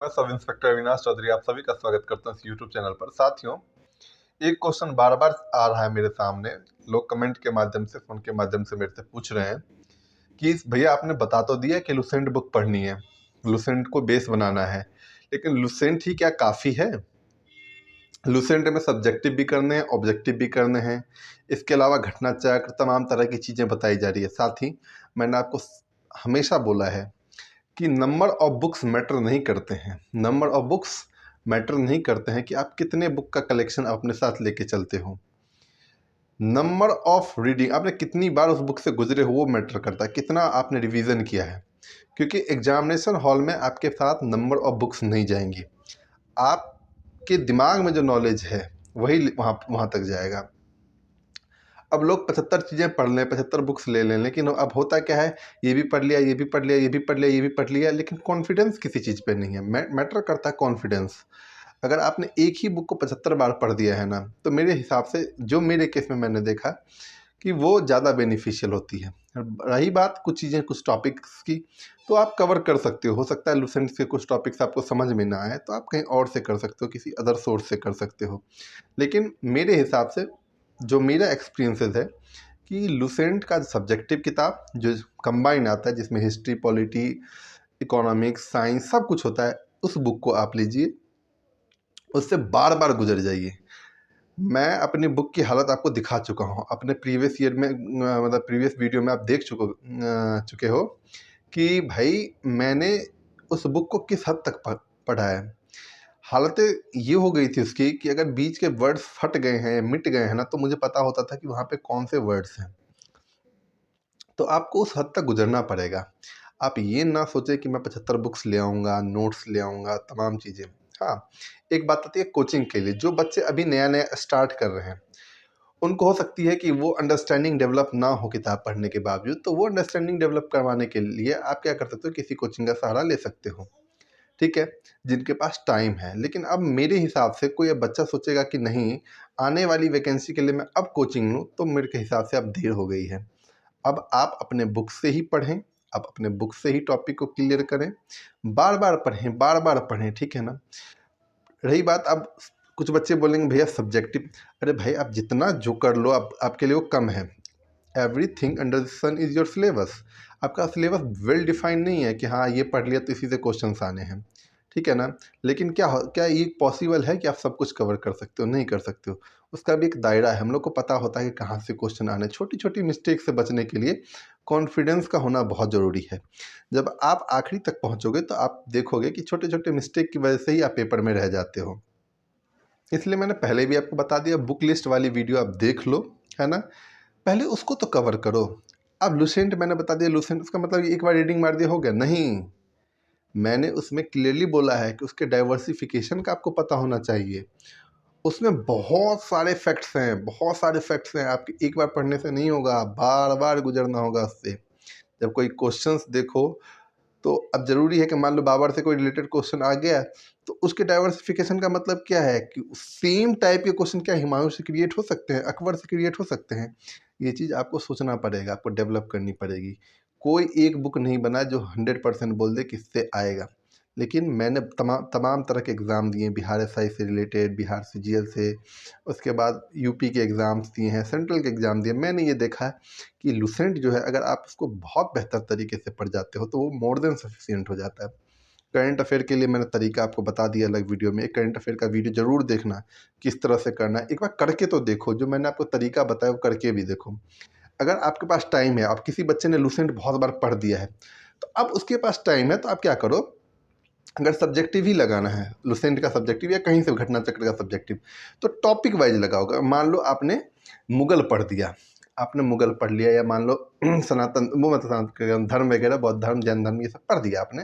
मैं sub inspector Avinash Chaudhary आप सभी का स्वागत करता हूँ इस यूट्यूब चैनल पर। साथियों, एक क्वेश्चन बार बार आ रहा है मेरे सामने। लोग कमेंट के माध्यम से, फोन के माध्यम से मेरे से पूछ रहे हैं कि भैया आपने बता तो दिया कि लुसेंट बुक पढ़नी है, लुसेंट को बेस बनाना है, लेकिन लुसेंट ही क्या काफ़ी है? लुसेंट में सब्जेक्टिव भी करने हैं, ऑब्जेक्टिव भी करने हैं। इसके अलावा घटना चक्र, तमाम तरह की चीज़ें बताई जा रही है। साथ ही मैंने आपको हमेशा बोला है कि नंबर ऑफ बुक्स मैटर नहीं करते हैं। नंबर ऑफ बुक्स मैटर नहीं करते हैं कि आप कितने बुक का कलेक्शन अपने साथ लेके चलते हो। नंबर ऑफ रीडिंग, आपने कितनी बार उस बुक से गुजरे हो वो मैटर करता है, कितना आपने रिवीजन किया है। क्योंकि एग्जामिनेशन हॉल में आपके साथ नंबर ऑफ बुक्स नहीं जाएंगी, आपके दिमाग में जो नॉलेज है वही वहाँ तक जाएगा। अब लोग 75 चीज़ें पढ़ लें, 75 बुक्स ले लें, लेकिन अब होता क्या है, ये भी पढ़ लिया, ये भी पढ़ लिया, ये भी पढ़ लिया, ये भी पढ़ लिया, लेकिन कॉन्फिडेंस किसी चीज़ पे नहीं है। मैटर करता है कॉन्फिडेंस। अगर आपने एक ही बुक को 75 बार पढ़ दिया है ना, तो मेरे हिसाब से, जो मेरे केस में मैंने देखा, कि वो ज़्यादा बेनिफिशियल होती है। रही बात कुछ चीज़ें, कुछ टॉपिक्स की, तो आप कवर कर सकते हो सकता है लुसेंट के कुछ टॉपिक्स आपको समझ में ना आए, तो आप कहीं और से कर सकते हो, किसी अदर सोर्स से कर सकते हो। लेकिन मेरे हिसाब से, जो मेरा एक्सपीरियंसेस है, कि लुसेंट का सब्जेक्टिव किताब जो कंबाइन आता है, जिसमें हिस्ट्री, पॉलिटी, इकोनॉमिक्स, साइंस सब कुछ होता है, उस बुक को आप लीजिए, उससे बार बार गुजर जाइए। मैं अपनी बुक की हालत आपको दिखा चुका हूँ अपने प्रीवियस ईयर में, मतलब प्रीवियस वीडियो में आप देख चुके हो कि भाई मैंने उस बुक को किस हद तक पढ़ा है। हालतें ये हो गई थी उसकी कि अगर बीच के वर्ड्स फट गए हैं, मिट गए हैं ना, तो मुझे पता होता था कि वहाँ पे कौन से वर्ड्स हैं। तो आपको उस हद तक गुजरना पड़ेगा। आप ये ना सोचें कि मैं 75 बुक्स ले आऊँगा, नोट्स ले आऊँगा, तमाम चीज़ें। हाँ, एक बात आती है कोचिंग के लिए। जो बच्चे अभी नया-नया स्टार्ट कर रहे हैं, उनको हो सकती है कि वो अंडरस्टैंडिंग डेवलप ना हो किताब पढ़ने के बावजूद, तो वो अंडरस्टैंडिंग डेवलप करवाने के लिए आप क्या कर सकते हो, किसी कोचिंग का सहारा ले सकते हो। ठीक है? जिनके पास टाइम है। लेकिन अब मेरे हिसाब से कोई अब बच्चा सोचेगा कि नहीं, आने वाली वैकेंसी के लिए मैं अब कोचिंग लूँ, तो मेरे के हिसाब से अब देर हो गई है। अब आप अपने बुक से ही पढ़ें, आप अपने बुक से ही टॉपिक को क्लियर करें, बार-बार पढ़ें, बार-बार पढ़ें, ठीक है ना? रही बात, अब कुछ बच्चे बोलेंगे भैया सब्जेक्टिव, अरे भाई आप जितना जो कर लो आपके लिए वो कम है। Everything under the sun is your syllabus. आपका सिलेबस वेल डिफाइंड नहीं है कि हाँ ये पढ़ लिया तो इसी से क्वेश्चंस आने हैं, ठीक है ना? लेकिन क्या ये पॉसिबल है कि आप सब कुछ कवर कर सकते हो? नहीं कर सकते हो। उसका भी एक दायरा है, हम लोग को पता होता है कि कहाँ से क्वेश्चन आने। छोटी-छोटी मिस्टेक से बचने के लिए कॉन्फिडेंस का होना बहुत ज़रूरी है। जब आप आखिरी तक पहुँचोगे तो आप देखोगे कि छोटे-छोटे मिस्टेक की वजह से ही आप पेपर में रह जाते हो। इसलिए मैंने पहले भी आपको बता दिया, बुक लिस्ट वाली वीडियो आप देख लो, है ना? पहले उसको तो कवर करो। अब लुसेंट मैंने बता दिया, लुसेंट उसका मतलब एक बार रीडिंग मार दिया हो गया? नहीं, मैंने उसमें क्लियरली बोला है कि उसके डाइवर्सिफिकेशन का आपको पता होना चाहिए। उसमें बहुत सारे फैक्ट्स हैं, बहुत सारे फैक्ट्स हैं, आपके एक बार पढ़ने से नहीं होगा, बार-बार गुज़रना होगा उससे। जब कोई क्वेश्चंस देखो, तो अब ज़रूरी है कि मान लो बाबर से कोई रिलेटेड क्वेश्चन आ गया, तो उसके डाइवर्सिफिकेशन का मतलब क्या है कि सेम टाइप के क्वेश्चन क्या हुमायूं से क्रिएट हो सकते हैं, अकबर से क्रिएट हो सकते हैं? ये चीज़ आपको सोचना पड़ेगा, आपको डेवलप करनी पड़ेगी। कोई एक बुक नहीं बना जो 100% बोल दे कि इससे आएगा। लेकिन मैंने तमाम तमाम तरह के एग्ज़ाम दिए, बिहार एसआई से रिलेटेड, बिहार सीजीएल से, उसके बाद यूपी के एग्ज़ाम्स दिए हैं, सेंट्रल के एग्ज़ाम दिए। मैंने ये देखा है कि लुसेंट जो है, अगर आप उसको बहुत बेहतर तरीके से पढ़ जाते हो, तो वो मोर देन सफिशिएंट हो जाता है। करंट अफेयर के लिए मैंने तरीका आपको बता दिया अलग वीडियो में। एक करंट अफेयर का वीडियो ज़रूर देखना, किस तरह से करना है। एक बार करके तो देखो, जो मैंने आपको तरीका बताया वो करके भी देखो। अगर आपके पास टाइम है, अब किसी बच्चे ने लुसेंट बहुत बार पढ़ दिया है, तो अब उसके पास टाइम है, तो आप क्या करो, अगर सब्जेक्टिव ही लगाना है, लुसेंट का सब्जेक्टिव या कहीं से घटना चक्र का सब्जेक्टिव, तो टॉपिक वाइज लगाओगे। मान लो आपने मुगल पढ़ दिया, आपने मुगल पढ़ लिया, या मान लो सनातन, वो मतलब सनातन धर्म वगैरह, बौद्ध धर्म, जैन धर्म, ये सब पढ़ दिया आपने,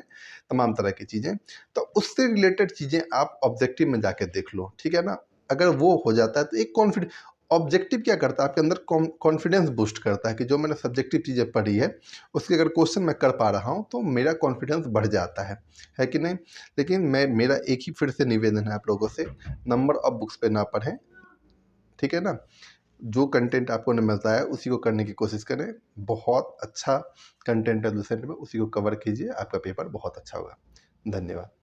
तमाम तरह की चीज़ें, तो उससे रिलेटेड चीज़ें आप ऑब्जेक्टिव में जाके देख लो, ठीक है ना? अगर वो हो जाता है तो एक कॉन्फिडेंस, ऑब्जेक्टिव क्या करता है, आपके अंदर कॉन्फिडेंस बूस्ट करता है कि जो मैंने सब्जेक्टिव चीज़ें पढ़ी है, उसके अगर क्वेश्चन मैं कर पा रहा हूँ, तो मेरा कॉन्फिडेंस बढ़ जाता है कि नहीं? लेकिन मेरा एक ही फिर से निवेदन है आप लोगों से, नंबर ऑफ बुक्स पे ना पढ़ें, ठीक है ना? जो कंटेंट आपको न मिलता है उसी को करने की कोशिश करें। बहुत अच्छा कंटेंट है लुसेंट में, उसी को कवर कीजिए, आपका पेपर बहुत अच्छा होगा। धन्यवाद।